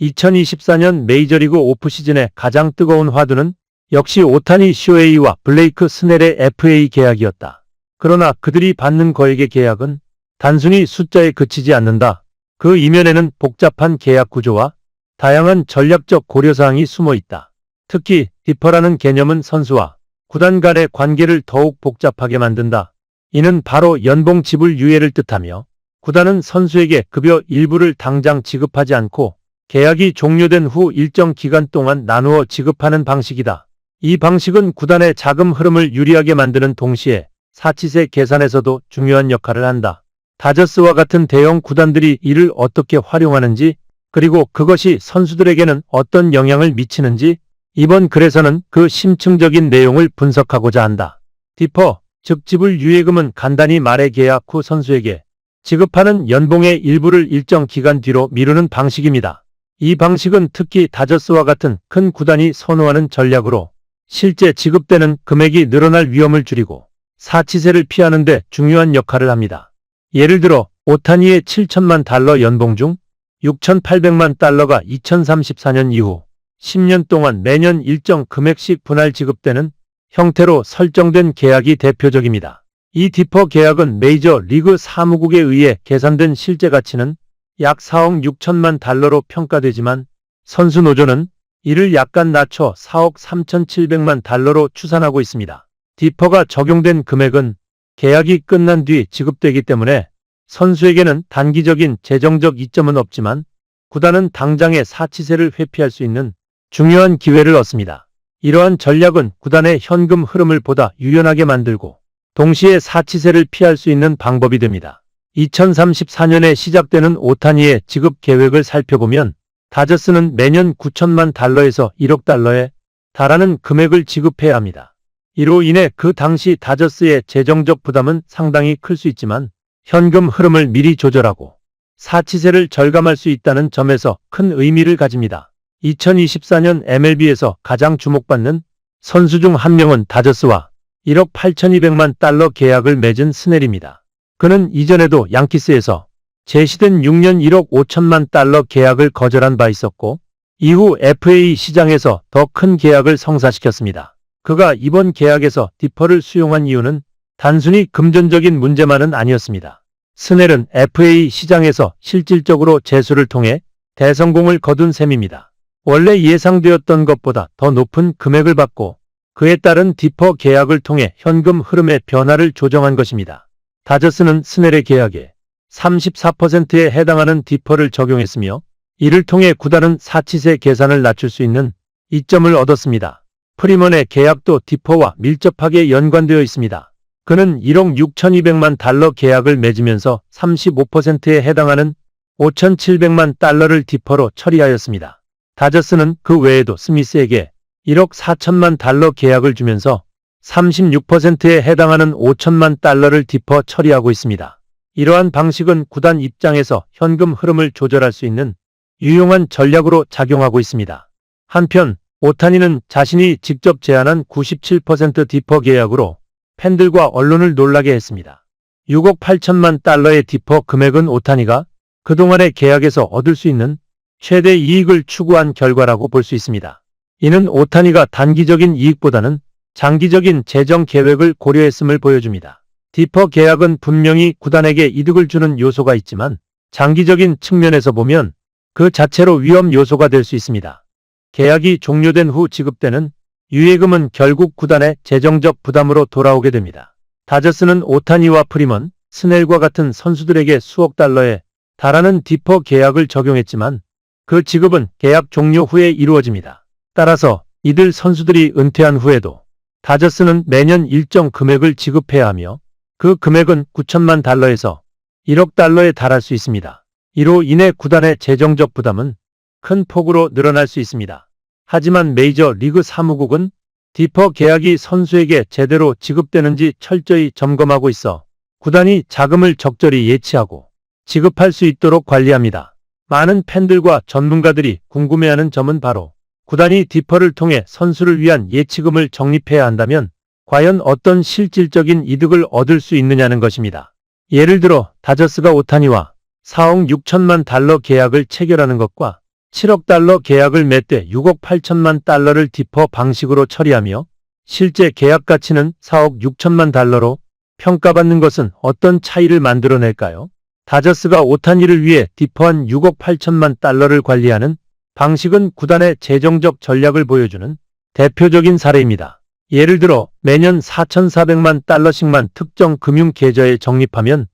2024년 메이저리그 오프시즌의 가장 뜨거운 화두는 역시 오타니 쇼헤이와 블레이크 스넬의 FA 계약이었다. 그러나 그들이 받는 거액의 계약은 단순히 숫자에 그치지 않는다. 그 이면에는 복잡한 계약 구조와 다양한 전략적 고려사항이 숨어 있다. 특히 디퍼라는 개념은 선수와 구단 간의 관계를 더욱 복잡하게 만든다. 이는 바로 연봉 지불 유예를 뜻하며 구단은 선수에게 급여 일부를 당장 지급하지 않고 계약이 종료된 후 일정 기간 동안 나누어 지급하는 방식이다. 이 방식은 구단의 자금 흐름을 유리하게 만드는 동시에 사치세 계산에서도 중요한 역할을 한다. 다저스와 같은 대형 구단들이 이를 어떻게 활용하는지, 그리고 그것이 선수들에게는 어떤 영향을 미치는지 이번 글에서는 그 심층적인 내용을 분석하고자 한다. 디퍼, 즉 지불 유예금은 간단히 말해 계약 후 선수에게 지급하는 연봉의 일부를 일정 기간 뒤로 미루는 방식입니다. 이 방식은 특히 다저스와 같은 큰 구단이 선호하는 전략으로 실제 지급되는 금액이 늘어날 위험을 줄이고 사치세를 피하는 데 중요한 역할을 합니다. 예를 들어 오타니의 7천만 달러 연봉 중 6,800만 달러가 2034년 이후 10년 동안 매년 일정 금액씩 분할 지급되는 형태로 설정된 계약이 대표적입니다. 이 디퍼 계약은 메이저 리그 사무국에 의해 계산된 실제 가치는 약 4억 6천만 달러로 평가되지만 선수 노조는 이를 약간 낮춰 4억 3,700만 달러로 추산하고 있습니다. 디퍼가 적용된 금액은 계약이 끝난 뒤 지급되기 때문에 선수에게는 단기적인 재정적 이점은 없지만 구단은 당장의 사치세를 회피할 수 있는 중요한 기회를 얻습니다. 이러한 전략은 구단의 현금 흐름을 보다 유연하게 만들고 동시에 사치세를 피할 수 있는 방법이 됩니다. 2034년에 시작되는 오타니의 지급 계획을 살펴보면 다저스는 매년 9천만 달러에서 1억 달러에 달하는 금액을 지급해야 합니다. 이로 인해 그 당시 다저스의 재정적 부담은 상당히 클 수 있지만 현금 흐름을 미리 조절하고 사치세를 절감할 수 있다는 점에서 큰 의미를 가집니다. 2024년 MLB에서 가장 주목받는 선수 중 한 명은 다저스와 1억 8,200만 달러 계약을 맺은 스넬입니다. 그는 이전에도 양키스에서 제시된 6년 1억 5천만 달러 계약을 거절한 바 있었고 이후 FA 시장에서 더 큰 계약을 성사시켰습니다. 그가 이번 계약에서 디퍼를 수용한 이유는 단순히 금전적인 문제만은 아니었습니다. 스넬은 FA 시장에서 실질적으로 재수를 통해 대성공을 거둔 셈입니다. 원래 예상되었던 것보다 더 높은 금액을 받고 그에 따른 디퍼 계약을 통해 현금 흐름의 변화를 조정한 것입니다. 다저스는 스넬의 계약에 34%에 해당하는 디퍼를 적용했으며 이를 통해 구단은 사치세 계산을 낮출 수 있는 이점을 얻었습니다. 프리먼의 계약도 디퍼와 밀접하게 연관되어 있습니다. 그는 1억 6,200만 달러 계약을 맺으면서 35%에 해당하는 5,700만 달러를 디퍼로 처리하였습니다. 다저스는 그 외에도 스미스에게 1억 4천만 달러 계약을 주면서 36%에 해당하는 5천만 달러를 디퍼 처리하고 있습니다. 이러한 방식은 구단 입장에서 현금 흐름을 조절할 수 있는 유용한 전략으로 작용하고 있습니다. 한편 오타니는 자신이 직접 제안한 97% 디퍼 계약으로 팬들과 언론을 놀라게 했습니다. 6억 8천만 달러의 디퍼 금액은 오타니가 그동안의 계약에서 얻을 수 있는 최대 이익을 추구한 결과라고 볼 수 있습니다. 이는 오타니가 단기적인 이익보다는 장기적인 재정 계획을 고려했음을 보여줍니다. 디퍼 계약은 분명히 구단에게 이득을 주는 요소가 있지만 장기적인 측면에서 보면 그 자체로 위험 요소가 될 수 있습니다. 계약이 종료된 후 지급되는 유예금은 결국 구단의 재정적 부담으로 돌아오게 됩니다. 다저스는 오타니와 프리먼, 스넬과 같은 선수들에게 수억 달러에 달하는 디퍼 계약을 적용했지만 그 지급은 계약 종료 후에 이루어집니다. 따라서 이들 선수들이 은퇴한 후에도 다저스는 매년 일정 금액을 지급해야 하며 그 금액은 9천만 달러에서 1억 달러에 달할 수 있습니다. 이로 인해 구단의 재정적 부담은 큰 폭으로 늘어날 수 있습니다. 하지만 메이저 리그 사무국은 디퍼 계약이 선수에게 제대로 지급되는지 철저히 점검하고 있어 구단이 자금을 적절히 예치하고 지급할 수 있도록 관리합니다. 많은 팬들과 전문가들이 궁금해하는 점은 바로 구단이 디퍼를 통해 선수를 위한 예치금을 적립해야 한다면 과연 어떤 실질적인 이득을 얻을 수 있느냐는 것입니다. 예를 들어 다저스가 오타니와 4억 6천만 달러 계약을 체결하는 것과 7억 달러 계약을 맺되 6억 8천만 달러를 디퍼 방식으로 처리하며 실제 계약 가치는 4억 6천만 달러로 평가받는 것은 어떤 차이를 만들어낼까요? 다저스가 오타니를 위해 디퍼한 6억 8천만 달러를 관리하는 방식은 구단의 재정적 전략을 보여주는 대표적인 사례입니다. 예를 들어 매년 4,400만 달러씩만 특정 금융 계좌에 적립하면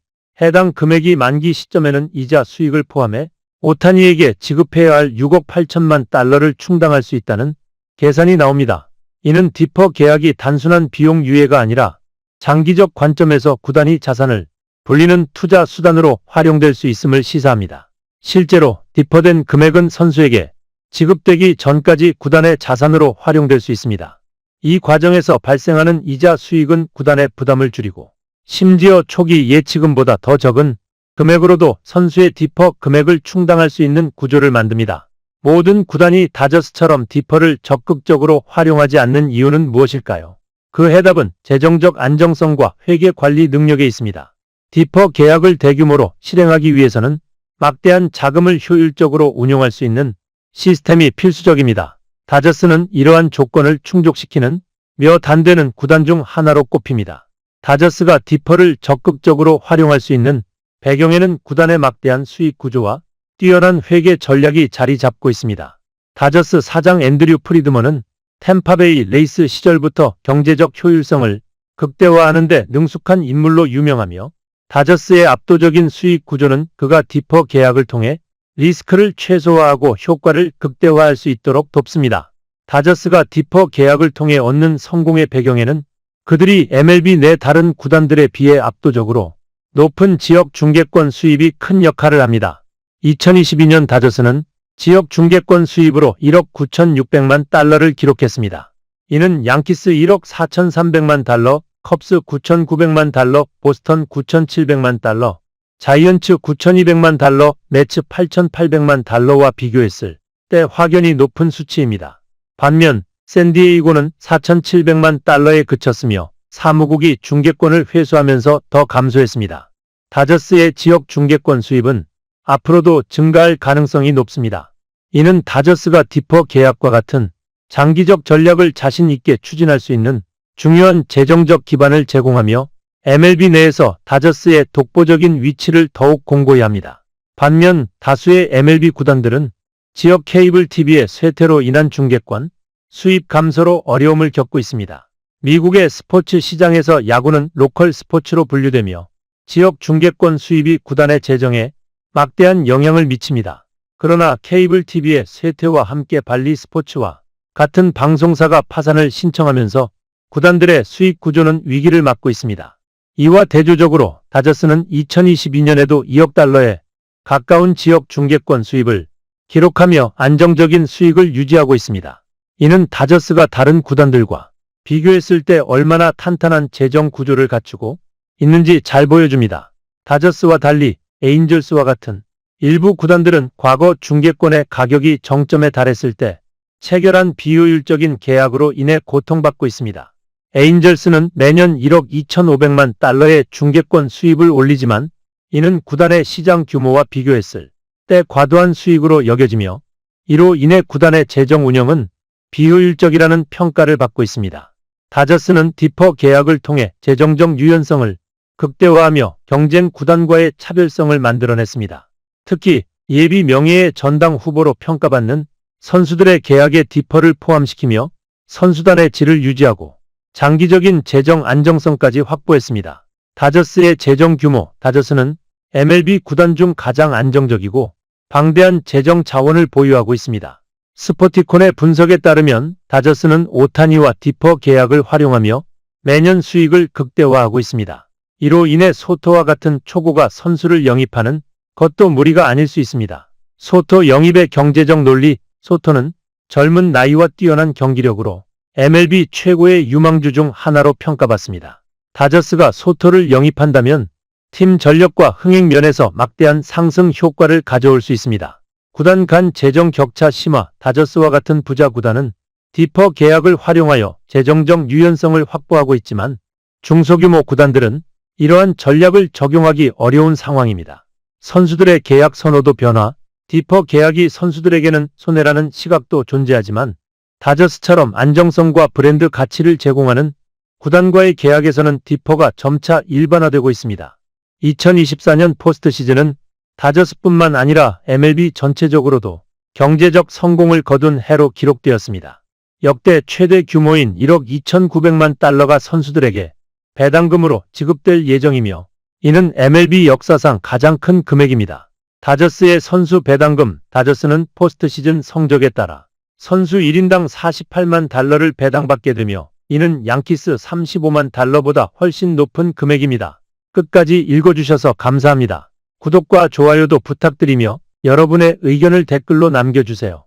해당 금액이 만기 시점에는 이자 수익을 포함해 오타니에게 지급해야 할 6억 8천만 달러를 충당할 수 있다는 계산이 나옵니다. 이는 디퍼 계약이 단순한 비용 유예가 아니라 장기적 관점에서 구단이 자산을 불리는 투자 수단으로 활용될 수 있음을 시사합니다. 실제로 디퍼된 금액은 선수에게 지급되기 전까지 구단의 자산으로 활용될 수 있습니다. 이 과정에서 발생하는 이자 수익은 구단의 부담을 줄이고 심지어 초기 예치금보다 더 적은 금액으로도 선수의 디퍼 금액을 충당할 수 있는 구조를 만듭니다. 모든 구단이 다저스처럼 디퍼를 적극적으로 활용하지 않는 이유는 무엇일까요? 그 해답은 재정적 안정성과 회계 관리 능력에 있습니다. 디퍼 계약을 대규모로 실행하기 위해서는 막대한 자금을 효율적으로 운용할 수 있는 시스템이 필수적입니다. 다저스는 이러한 조건을 충족시키는 몇 안 되는 구단 중 하나로 꼽힙니다. 다저스가 디퍼를 적극적으로 활용할 수 있는 배경에는 구단의 막대한 수익 구조와 뛰어난 회계 전략이 자리 잡고 있습니다. 다저스 사장 앤드류 프리드먼은 템파베이 레이스 시절부터 경제적 효율성을 극대화하는 데 능숙한 인물로 유명하며 다저스의 압도적인 수익 구조는 그가 디퍼 계약을 통해 리스크를 최소화하고 효과를 극대화할 수 있도록 돕습니다. 다저스가 디퍼 계약을 통해 얻는 성공의 배경에는 그들이 MLB 내 다른 구단들에 비해 압도적으로 높은 지역 중계권 수입이 큰 역할을 합니다. 2022년 다저스는 지역 중계권 수입으로 1억 9,600만 달러를 기록했습니다. 이는 양키스 1억 4,300만 달러, 컵스 9,900만 달러, 보스턴 9,700만 달러, 자이언츠 9,200만 달러, 매츠 8,800만 달러와 비교했을 때 확연히 높은 수치입니다. 반면 샌디에이고는 4,700만 달러에 그쳤으며 사무국이 중계권을 회수하면서 더 감소했습니다. 다저스의 지역 중계권 수입은 앞으로도 증가할 가능성이 높습니다. 이는 다저스가 디퍼 계약과 같은 장기적 전략을 자신 있게 추진할 수 있는 중요한 재정적 기반을 제공하며 MLB 내에서 다저스의 독보적인 위치를 더욱 공고히 합니다. 반면 다수의 MLB 구단들은 지역 케이블 TV의 쇠퇴로 인한 중계권 수입 감소로 어려움을 겪고 있습니다. 미국의 스포츠 시장에서 야구는 로컬 스포츠로 분류되며 지역 중계권 수입이 구단의 재정에 막대한 영향을 미칩니다. 그러나 케이블 TV의 쇠퇴와 함께 발리 스포츠와 같은 방송사가 파산을 신청하면서 구단들의 수익 구조는 위기를 맞고 있습니다. 이와 대조적으로 다저스는 2022년에도 2억 달러에 가까운 지역 중계권 수입을 기록하며 안정적인 수익을 유지하고 있습니다. 이는 다저스가 다른 구단들과 비교했을 때 얼마나 탄탄한 재정 구조를 갖추고 있는지 잘 보여줍니다. 다저스와 달리 에인절스와 같은 일부 구단들은 과거 중계권의 가격이 정점에 달했을 때 체결한 비효율적인 계약으로 인해 고통받고 있습니다. 에인절스는 매년 1억 2,500만 달러의 중계권 수입을 올리지만 이는 구단의 시장 규모와 비교했을 때 과도한 수익으로 여겨지며 이로 인해 구단의 재정 운영은 비효율적이라는 평가를 받고 있습니다. 다저스는 디퍼 계약을 통해 재정적 유연성을 극대화하며 경쟁 구단과의 차별성을 만들어냈습니다. 특히 예비 명예의 전당 후보로 평가받는 선수들의 계약에 디퍼를 포함시키며 선수단의 질을 유지하고 장기적인 재정 안정성까지 확보했습니다. 다저스의 재정 규모. 다저스는 MLB 구단 중 가장 안정적이고 방대한 재정 자원을 보유하고 있습니다. 스포티콘의 분석에 따르면 다저스는 오타니와 디퍼 계약을 활용하며 매년 수익을 극대화하고 있습니다. 이로 인해 소토와 같은 초고가 선수를 영입하는 것도 무리가 아닐 수 있습니다. 소토 영입의 경제적 논리. 소토는 젊은 나이와 뛰어난 경기력으로 MLB 최고의 유망주 중 하나로 평가받습니다. 다저스가 소토를 영입한다면 팀 전력과 흥행 면에서 막대한 상승 효과를 가져올 수 있습니다. 구단 간 재정 격차 심화. 다저스와 같은 부자 구단은 디퍼 계약을 활용하여 재정적 유연성을 확보하고 있지만 중소규모 구단들은 이러한 전략을 적용하기 어려운 상황입니다. 선수들의 계약 선호도 변화. 디퍼 계약이 선수들에게는 손해라는 시각도 존재하지만 다저스처럼 안정성과 브랜드 가치를 제공하는 구단과의 계약에서는 디퍼가 점차 일반화되고 있습니다. 2024년 포스트 시즌은 다저스뿐만 아니라 MLB 전체적으로도 경제적 성공을 거둔 해로 기록되었습니다. 역대 최대 규모인 1억 2,900만 달러가 선수들에게 배당금으로 지급될 예정이며 이는 MLB 역사상 가장 큰 금액입니다. 다저스의 선수 배당금. 다저스는 포스트 시즌 성적에 따라 선수 1인당 48만 달러를 배당받게 되며 이는 양키스 35만 달러보다 훨씬 높은 금액입니다. 끝까지 읽어주셔서 감사합니다. 구독과 좋아요도 부탁드리며 여러분의 의견을 댓글로 남겨주세요.